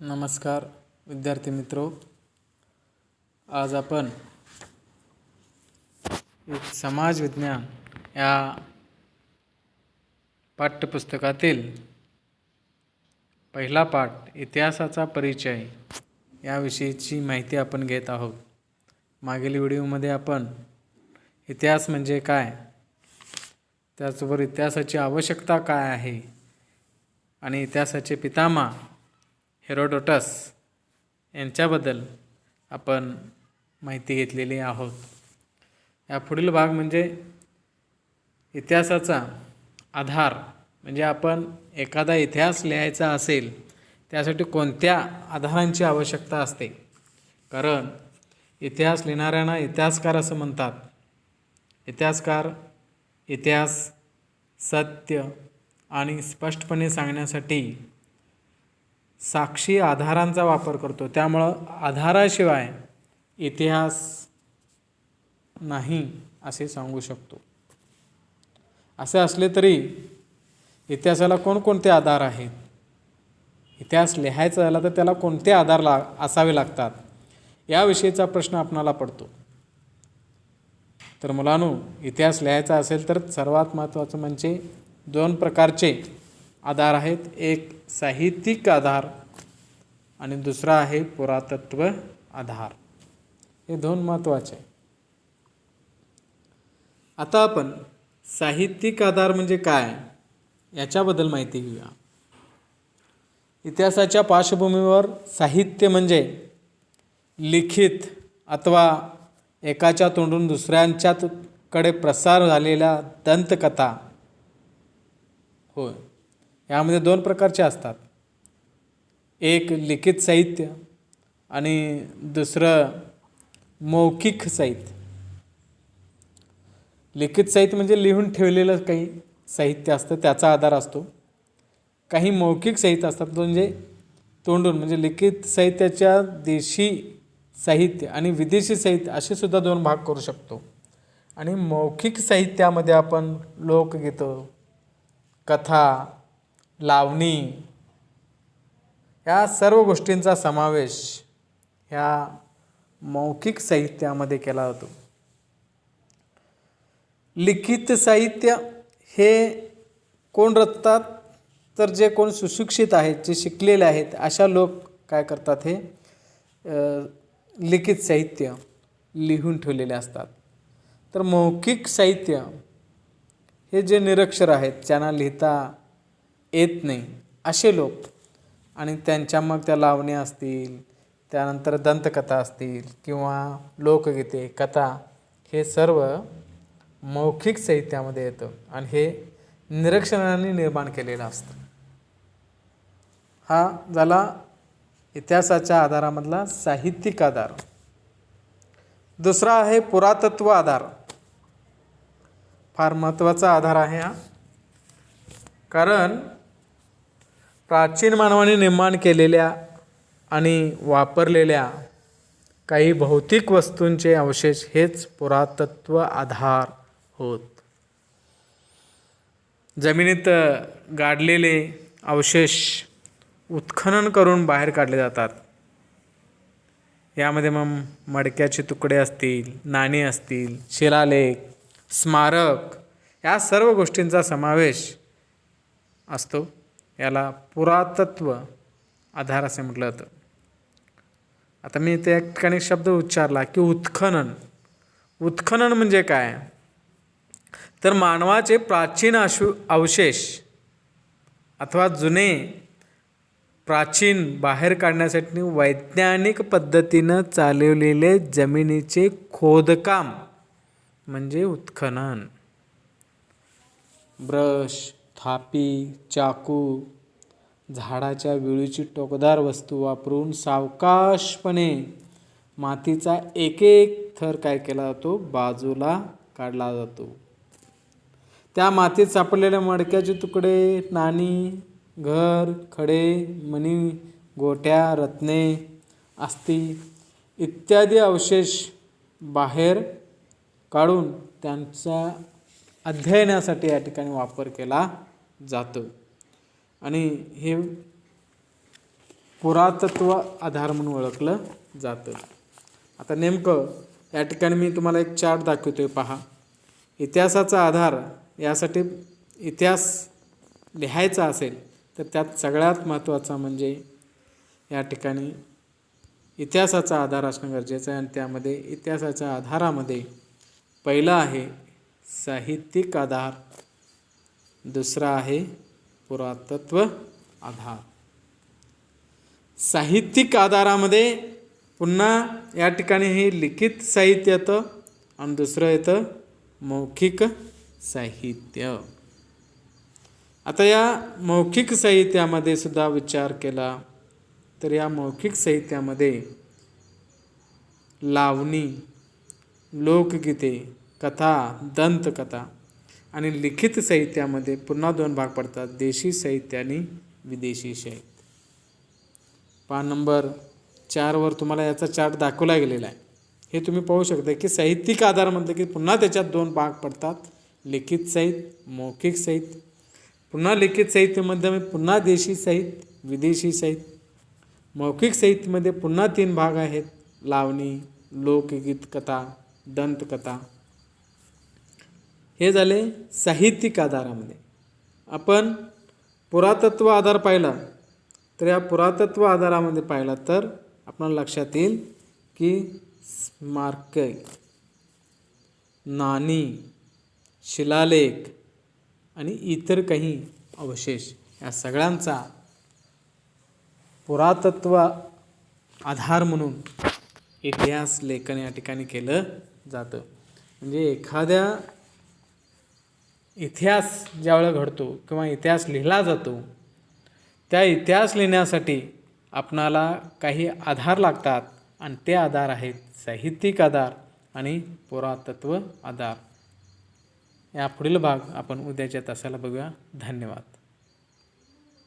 नमस्कार विद्यार्थी मित्रों, आज आपण समाज विज्ञान या पाठ्यपुस्तकातील पहिला पाठ इतिहासाचा परिचय याविषयीची माहिती आपण घेत आहोत। मागील व्हिडिओमध्ये आपण इतिहास म्हणजे काय, त्याचबरोबर इतिहासाची आवश्यकता काय आहे आणि इतिहासाचे पितामह हेरोडोटस यांच्याबद्दल आपण माहिती घेतलेली आहोत। या पुढील भाग म्हणजे इतिहासाचा आधार, म्हणजे आपण एखादा इतिहास लिहायचा असेल त्यासाठी कोणत्या आधारांची आवश्यकता असते। कारण इतिहास लिहिणाऱ्यांना इतिहासकार असं म्हणतात। इतिहासकार इतिहास सत्य आणि स्पष्टपणे सांगण्यासाठी साक्षी आधारांचा वापर करतो। त्यामुळं आधाराशिवाय इतिहास नाही असे सांगू शकतो। असे असले तरी इतिहासाला कोणकोणते आधार आहेत, इतिहास लिहायचा झाला तर त्याला कोणते आधार असावे लागतात, याविषयीचा प्रश्न आपणाला पडतो। तर मुलांनो, इतिहास लिहायचा असेल तर सर्वात महत्त्वाचं म्हणजे दोन प्रकारचे आधार आहेत। एक साहित्यिक आधार आणि दुसरा आहे पुरातत्व आधार। हे दोन महत्त्वाचे आहे। आता आपण साहित्यिक आधार म्हणजे काय याच्याबद्दल माहिती घेऊया। इतिहासाच्या पार्श्वभूमीवर साहित्य म्हणजे लिखित अथवा एकाच्या तोंडून दुसऱ्यांच्याकडे प्रसार झालेल्या दंतकथा होय। यामध्ये दोन प्रकारचे असतात, एक लिखित साहित्य आणि दुसरं मौखिक साहित्य। लिखित साहित्य म्हणजे लिहून ठेवलेलं काही साहित्य असतं, त्याचा आधार असतो। काही मौखिक साहित्य असतात म्हणजे तोंडून, म्हणजे लिखित साहित्याच्या देशी साहित्य आणि विदेशी साहित्य असे सुद्धा दोन भाग करू शकतो। आणि मौखिक साहित्यामध्ये आपण लोकगीतं, कथा, लावणी या सर्व गोष्टींचा समावेश ह्या मौखिक साहित्यामध्ये केला जातो। लिखित साहित्य हे कोण रचतात, तर जे कोण सुशिक्षित आहेत, जे शिकलेले आहेत अशा लोक काय करतात, हे लिखित साहित्य लिहून ठेवलेले असतात। तर मौखिक साहित्य हे जे निरक्षर आहेत, ज्यांना लिहिता येत नाही असे लोक, आणि त्यांच्या मग त्या लावणी असतील, त्यानंतर दंतकथा असतील किंवा लोकगीते, कथा, हे सर्व मौखिक साहित्यामध्ये येतं आणि हे निरक्षरांनी निर्माण केलेलं असतं। हा झाला इतिहासाच्या आधारामधला साहित्यिक आधार। दुसरा आहे पुरातत्व आधार। फार महत्त्वाचा आधार आहे हा, कारण प्राचीन मानवाने निर्माण केलेल्या आणि वापरलेल्या काही भौतिक वस्तूंचे अवशेष हेच पुरातत्व आधार होत। जमिनीत गाडलेले अवशेष उत्खनन करून बाहेर काढले जातात। यामध्ये मग मडक्याचे तुकडे असतील, नाणी असतील, शिलालेख, स्मारक या सर्व गोष्टींचा समावेश असतो। याला पुरातत्व आधार असे म्हटलं जातं। आता मी त्या ठिकाणी शब्द उच्चारला की उत्खनन। उत्खनन म्हणजे काय, तर मानवाचे प्राचीन अवशेष अथवा जुने प्राचीन बाहेर काढण्यासाठी वैज्ञानिक पद्धतीनं चालवलेले जमिनीचे खोदकाम म्हणजे उत्खनन। ब्रश, थापी, चाकू, झाडाच्या वेळीची टोकदार वस्तू वापरून सावकाशपणे मातीचा एक एक थर काय केला जातो, बाजूला काढला जातो। त्या मातीत सापडलेल्या मडक्याचे तुकडे, नाणी, घर, खडे, मणी, गोट्या, रत्ने, अस्थी इत्यादी अवशेष बाहेर काढून त्यांचा अध्ययनासाठी या ठिकाणी वापर केला जातो। आणि हे पुरातत्व आधार म्हणून ओळखलं जातं. आता नेमकं या ठिकाणी मी तुम्हाला एक चार्ट दाखवतोय पहा. इतिहासाचा आधार यासाठी इतिहास लिहायचा असेल तर त्यात सगळ्यात महत्त्वाचा म्हणजे या ठिकाणी इतिहासाचा आधार असणं गरजेचं आहे. आणि त्यामध्ये इतिहासाच्या आधारामध्ये पहिला आहे साहित्यिक आधार, दुसरा आहे पुरातत्व आधार. साहित्यिक आधारामध्ये पुन्हा या ठिकाणी हे लिखित साहित्य येतं आणि दुसरं येतं मौखिक साहित्य. आता या मौखिक साहित्यामध्ये सुद्धा विचार केला तर या मौखिक साहित्यामध्ये लावणी, लोकगीते, कथा, दंतकथा आणि लिखित साहित्यामध्ये पुन्हा दोन भाग पडतात, देशी साहित्य आणि विदेशी साहित्य. पान नंबर 4 तुम्हाला याचा चार्ट दाखवला गेलेला आहे. हे तुम्ही पाहू शकता की साहित्यिक आधार म्हटलं की पुन्हा त्याच्यात दोन भाग पडतात, लिखित साहित्य, मौखिक साहित्य. पुन्हा लिखित साहित्यामध्ये पुन्हा देशी साहित्य, विदेशी साहित्य. मौखिक साहित्यामध्ये पुन्हा 3 भाग आहेत, लावणी, लोकगीत, कथा, दंतकथा. हे झाले साहित्यिक आधारामध्ये. आपण पुरातत्व आधार पाहिला तर या पुरातत्व आधारामध्ये पाहिला तर आपल्याला लक्षात येईल की स्मारके, नाणी, शिलालेख आणि इतर काही अवशेष या सगळ्यांचा पुरातत्व आधार म्हणून इतिहास लेखन या ठिकाणी केलं जातं. म्हणजे एखाद्या इतिहास ज्यावेळेला घडतो किंवा इतिहास लिहिला जातो त्या इतिहास लिहिण्यासाठी आपणाला काही आधार लागतात आणि ते आधार आहेत साहित्यिक आधार आणि पुरातत्व आधार. या पुढील भाग आपण उद्याच्या तासाला बघूया. धन्यवाद.